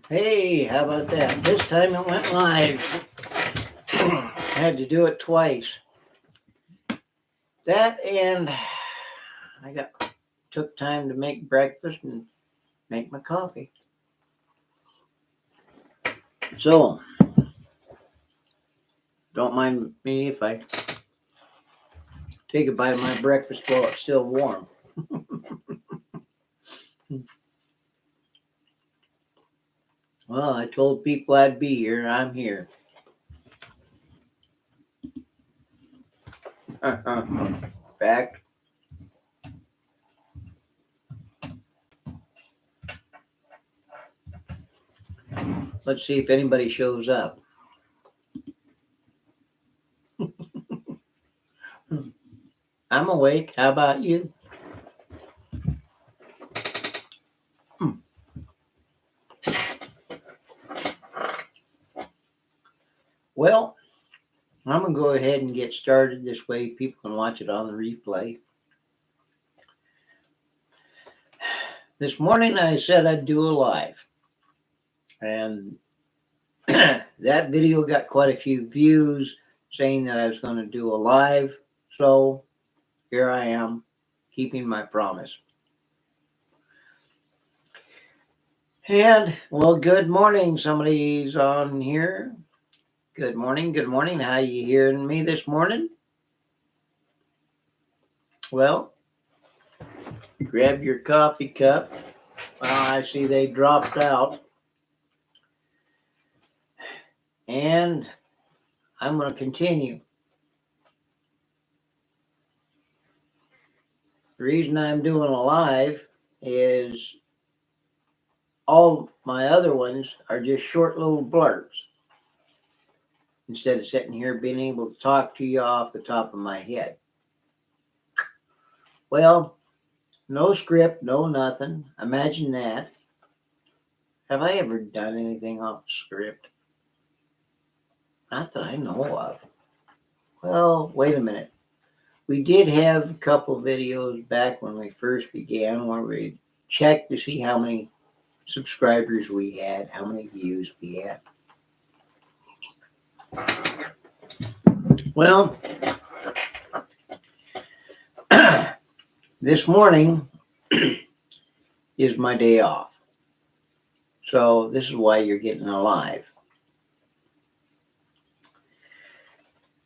Hey, how about that? This time it went live. Had to do it twice. That and I got took time to make breakfast and make my coffee. So don't mind me if I take a bite of my breakfast while it's still warm. Well, I told people I'd be here. I'm here. Fact. Let's see if anybody shows up. I'm awake. How about you? Well, I'm going to go ahead and get started. This way people can watch it on the replay. This morning I said I'd do a live. And that video got quite a few views saying that I was going to do a live. So here I am, keeping my promise. And, well, good morning. Somebody's on here. Good morning. Good morning. How you hearing me this morning? Well, grab your coffee cup. Well, I see they dropped out. And I'm going to continue. The reason I'm doing a live is all my other ones are just short little blurbs. Instead of sitting here being able to talk to you off the top of my head. Well, no script, no nothing. Imagine that. Have I ever done anything off script? Not that I know of. Well, wait a minute. We did have a couple videos back when we first began where we checked to see how many subscribers we had, how many views we had. Well, this morning is my day off. So this is why you're getting a live.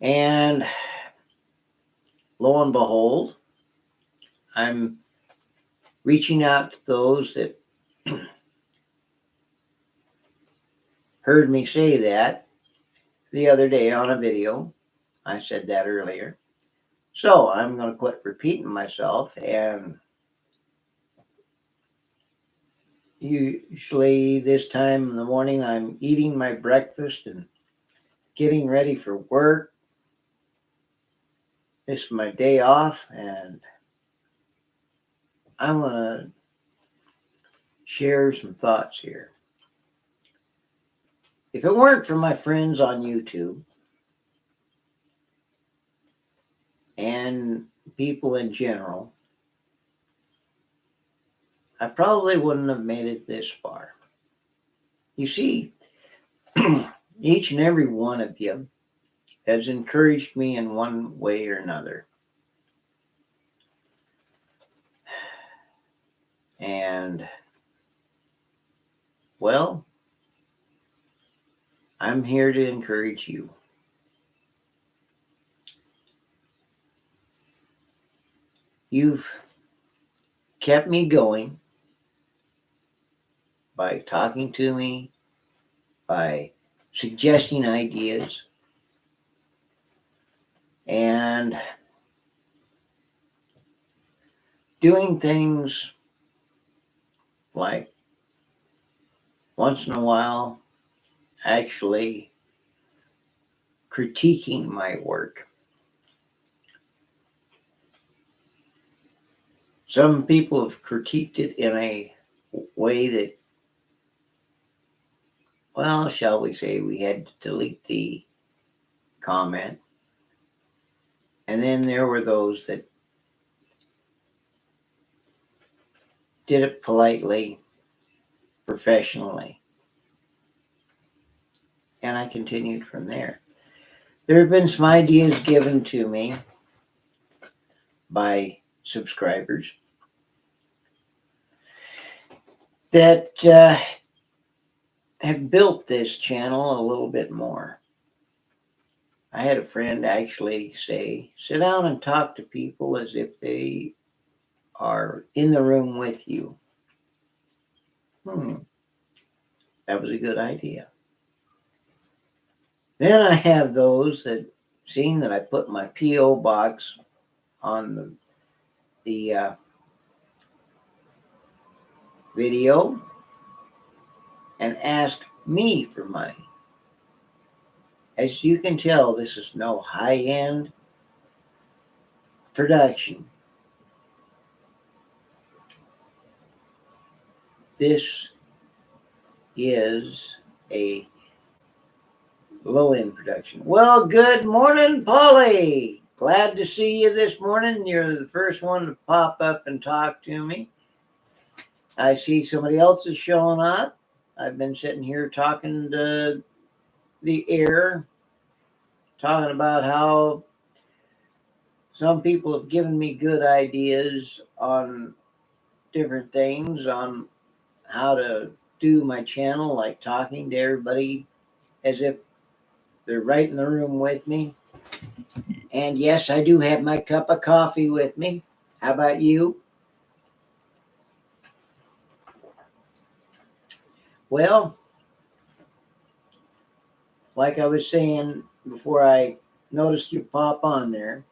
And lo and behold, I'm reaching out to those that heard me say that the other day on a video. I said that earlier. So I'm going to quit repeating myself, and usually this time in the morning I'm eating my breakfast and getting ready for work. This is my day off, and I'm going to share some thoughts here. If it weren't for my friends on YouTube and people in general, I probably wouldn't have made it this far. You see, each and every one of you has encouraged me in one way or another. And, well, I'm here to encourage you. You've kept me going by talking to me, by suggesting ideas, and doing things like once in a while actually critiquing my work. Some people have critiqued it in a way that, well, shall we say, we had to delete the comment. And then there were those that did it politely, professionally. And I continued from there. There have been some ideas given to me by subscribers that have built this channel a little bit more. I had a friend actually say, sit down and talk to people as if they are in the room with you. That was a good idea. Then I have those that, seeing that I put my P.O. box on the video and ask me for money. As you can tell, this is no high-end production. This is a low-end production. Well, good morning, Polly. Glad to see you this morning. You're the first one to pop up and talk to me. I see somebody else is showing up. I've been sitting here talking to the air, talking about how some people have given me good ideas on different things, on how to do my channel, like talking to everybody as if they're right in the room with me. And yes, I do have my cup of coffee with me. How about you? Well, like I was saying before I noticed you pop on there.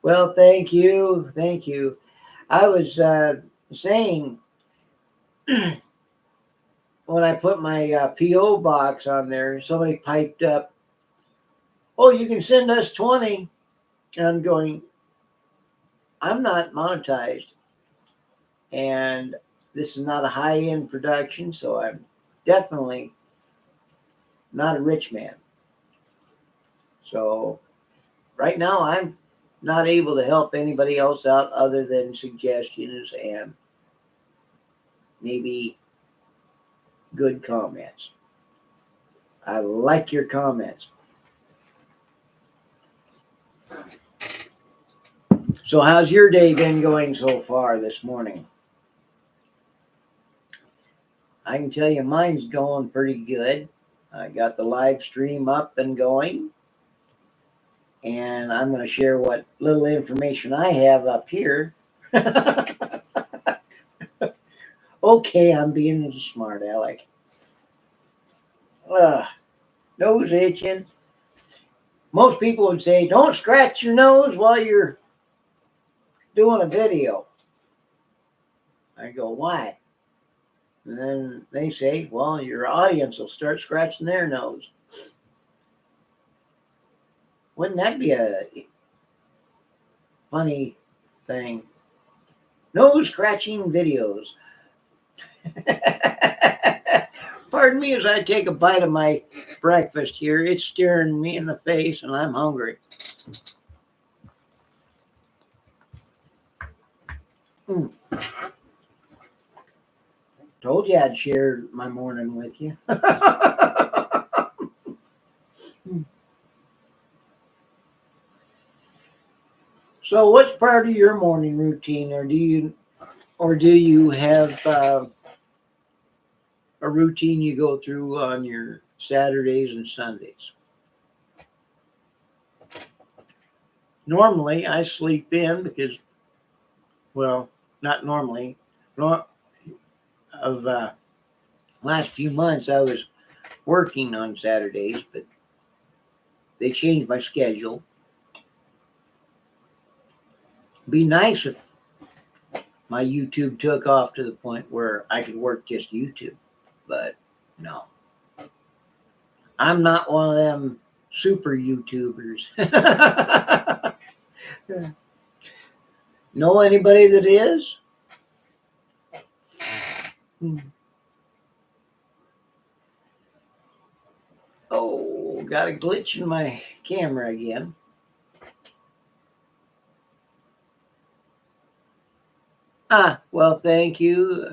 Well, thank you. Thank you. I was saying when I put my P.O. box on there, somebody piped up, oh, you can send us 20. And I'm going, I'm not monetized. And this is not a high-end production, so I'm definitely not a rich man. So right now, I'm not able to help anybody else out other than suggestions and maybe good comments. I like your comments. So how's your day been going so far this morning? I can tell you mine's going pretty good. I got the live stream up and going. And I'm going to share what little information I have up here. Okay, I'm being a smart aleck. Nose itching. Most people would say, don't scratch your nose while you're doing a video. I go, why? And then they say, well, your audience will start scratching their nose. Wouldn't that be a funny thing? Nose scratching videos. Pardon me as I take a bite of my breakfast here. It's staring me in the face and I'm hungry. Told you I'd share my morning with you. So what's part of your morning routine, or do you have a routine you go through on your Saturdays and Sundays? Normally I sleep in because, well, not normally. Of last few months I was working on Saturdays, but they changed my schedule. Be nice if my YouTube took off to the point where I could work just YouTube, but no. I'm not one of them super YouTubers. Know anybody that is? Oh, got a glitch in my camera again. Well, thank you.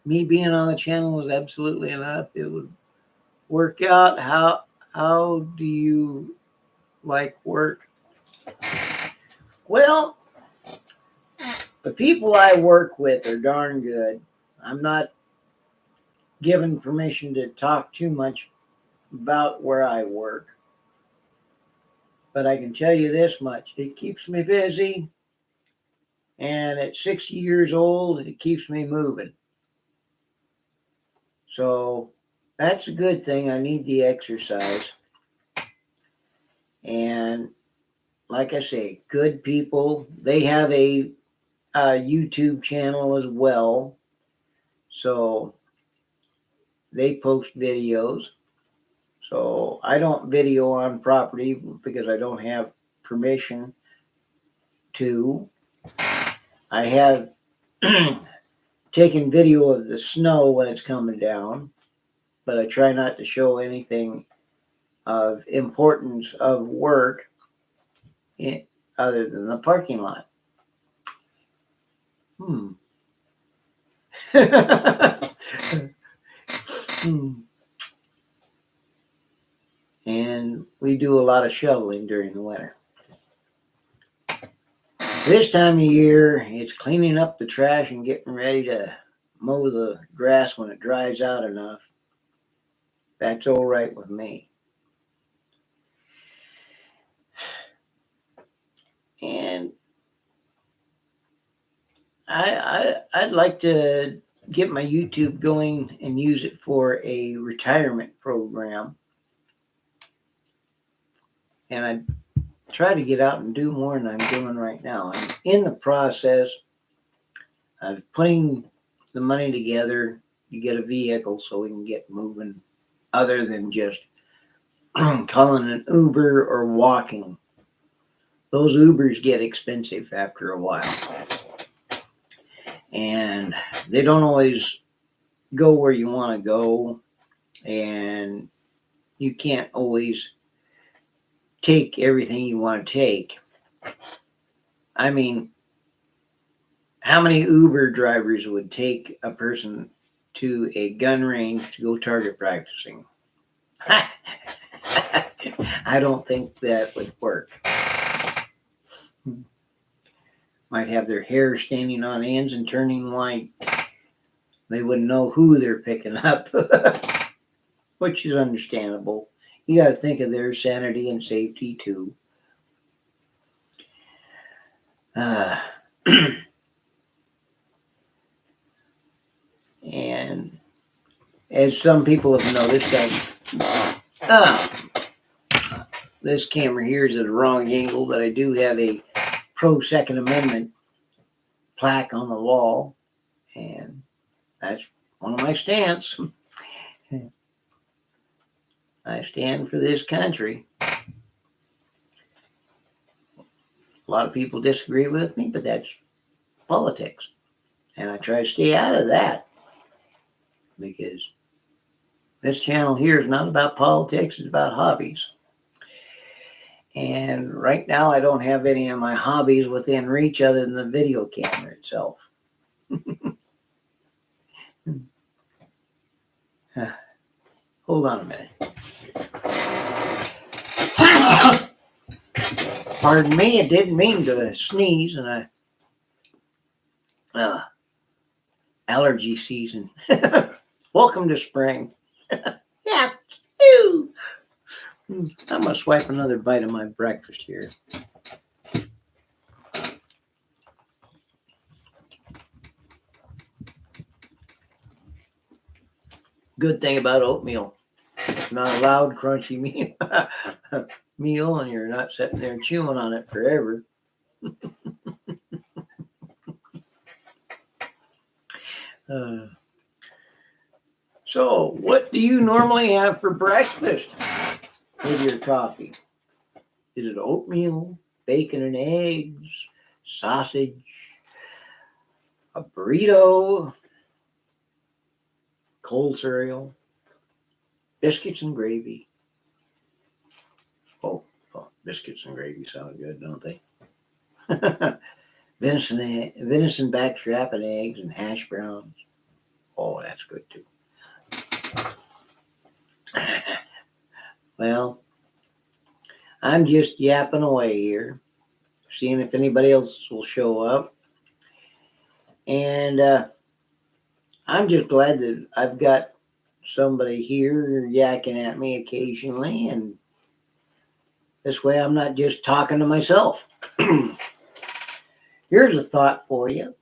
Me being on the channel was absolutely enough. It would work out. How do you like work? Well, the people I work with are darn good. I'm not given permission to talk too much about where I work, but I can tell you this much: it keeps me busy, and at 60 years old, it keeps me moving. So that's a good thing. I need the exercise. And like I say, good people. They have a YouTube channel as well. So they post videos. So I don't video on property because I don't have permission to. I have taken video of the snow when it's coming down, but I try not to show anything of importance of work other than the parking lot. And we do a lot of shoveling during the winter. This time of year, it's cleaning up the trash and getting ready to mow the grass when it dries out enough. That's all right with me. And I'd like to get my YouTube going and use it for a retirement program. And I try to get out and do more than I'm doing right now. I'm in the process of putting the money together to get a vehicle so we can get moving, other than just calling an Uber or walking. Those Ubers get expensive after a while. And they don't always go where you want to go. And you can't always take everything you want to take. I mean, how many Uber drivers would take a person to a gun range to go target practicing? I don't think that would work. Might have their hair standing on ends and turning white. They wouldn't know who they're picking up, which is understandable. You got to think of their sanity and safety too. And as some people have noticed, this camera here is at a wrong angle, but I do have a pro Second Amendment plaque on the wall, and that's one of my stance. I stand for this country. A lot of people disagree with me, but that's politics. And I try to stay out of that because this channel here is not about politics, it's about hobbies. And right now, I don't have any of my hobbies within reach other than the video camera itself. Hold on a minute. Pardon me, I didn't mean to sneeze, and allergy season. Welcome to spring. Yeah. Ew. I'm gonna swipe another bite of my breakfast here. Good thing about oatmeal, it's not a loud, crunchy meal, and you're not sitting there chewing on it forever. So, what do you normally have for breakfast with your coffee? Is it oatmeal, bacon and eggs, sausage, a burrito, cold cereal, biscuits and gravy? Oh, biscuits and gravy sound good, don't they? venison backstrap and eggs and hash browns. Oh, that's good too. Well, I'm just yapping away here, seeing if anybody else will show up. And I'm just glad that I've got somebody here yakking at me occasionally, and this way I'm not just talking to myself. Here's a thought for you.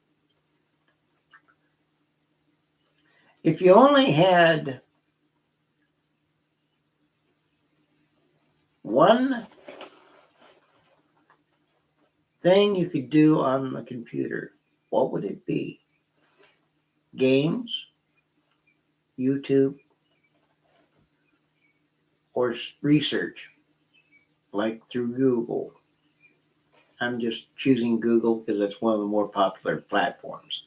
If you only had one thing you could do on the computer, what would it be? Games, YouTube, or research, like through Google? I'm just choosing Google because it's one of the more popular platforms.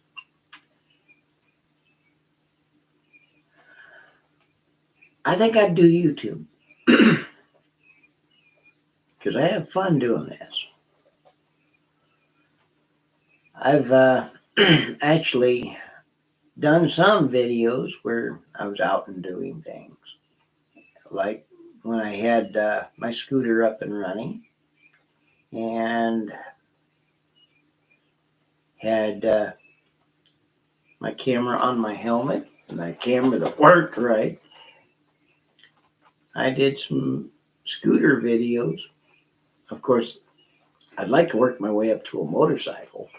I think I'd do YouTube because I have fun doing this. I've actually done some videos where I was out and doing things, like when I had my scooter up and running and had my camera on my helmet and my camera that worked right. I did some scooter videos. Of course, I'd like to work my way up to a motorcycle.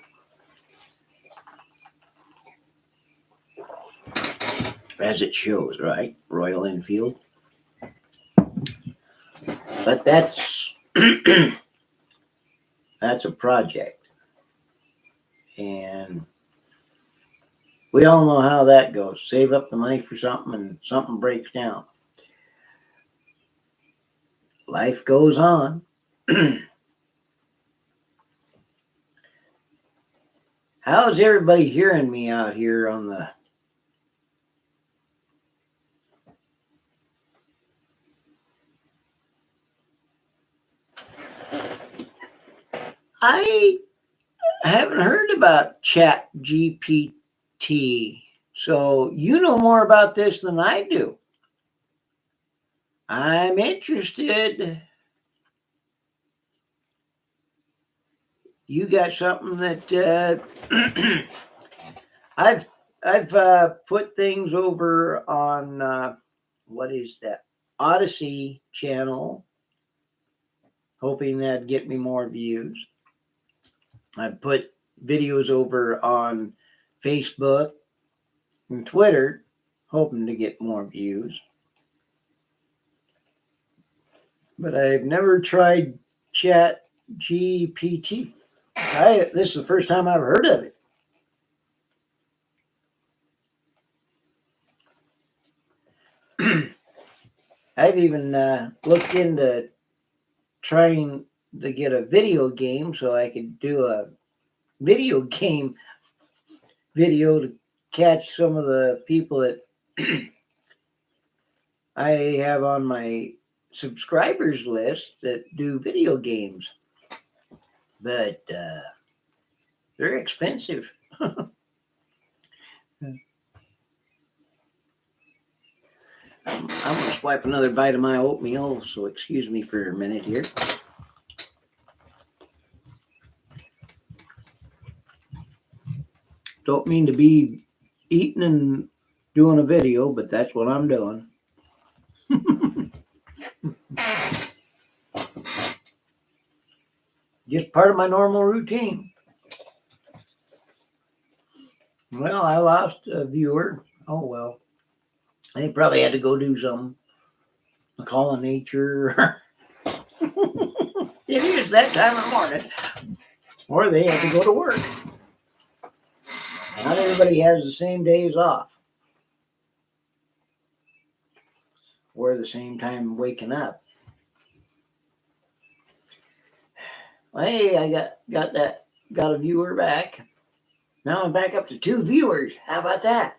As it shows, right? Royal Enfield. But that's that's a project. And we all know how that goes. Save up the money for something and something breaks down. Life goes on. How is everybody hearing me out here on the... I haven't heard about Chat GPT, so you know more about this than I do. I'm interested. You got something that I've put things over on what is that, Odyssey channel, hoping that'd get me more views. I put videos over on Facebook and Twitter, hoping to get more views. But I've never tried Chat GPT. This is the first time I've heard of it. I've even looked into trying to get a video game so I could do a video game video to catch some of the people that I have on my subscribers list that do video games. But they're expensive. I'm going to swipe another bite of my oatmeal, so excuse me for a minute here. Don't mean to be eating and doing a video, but that's what I'm doing. Just part of my normal routine. Well, I lost a viewer. Oh, well. They probably had to go do something. A call of nature. It is that time of the morning. Or they had to go to work. Not everybody has the same days off. Or the same time waking up. Well, hey, I got a viewer back. Now I'm back up to 2 viewers. How about that?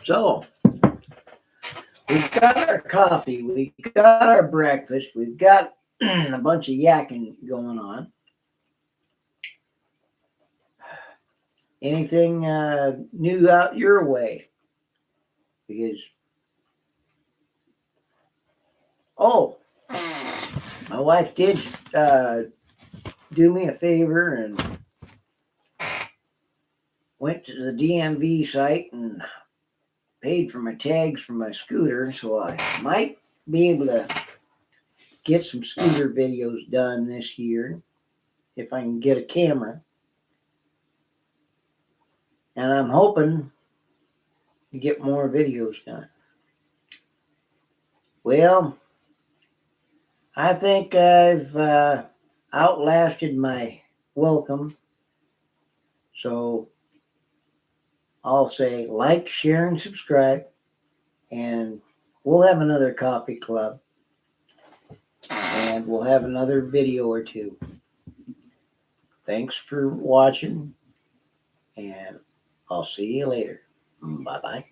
So, we've got our coffee, we've got our breakfast, we've got a bunch of yakking going on. Anything new out your way? Because, oh, my wife did do me a favor and went to the DMV site and paid for my tags for my scooter, so I might be able to get some scooter videos done this year if I can get a camera. And I'm hoping to get more videos done. Well, I think I've outlasted my welcome. So I'll say like, share, and subscribe. And we'll have another coffee club. And we'll have another video or two. Thanks for watching. And I'll see you later. Bye-bye.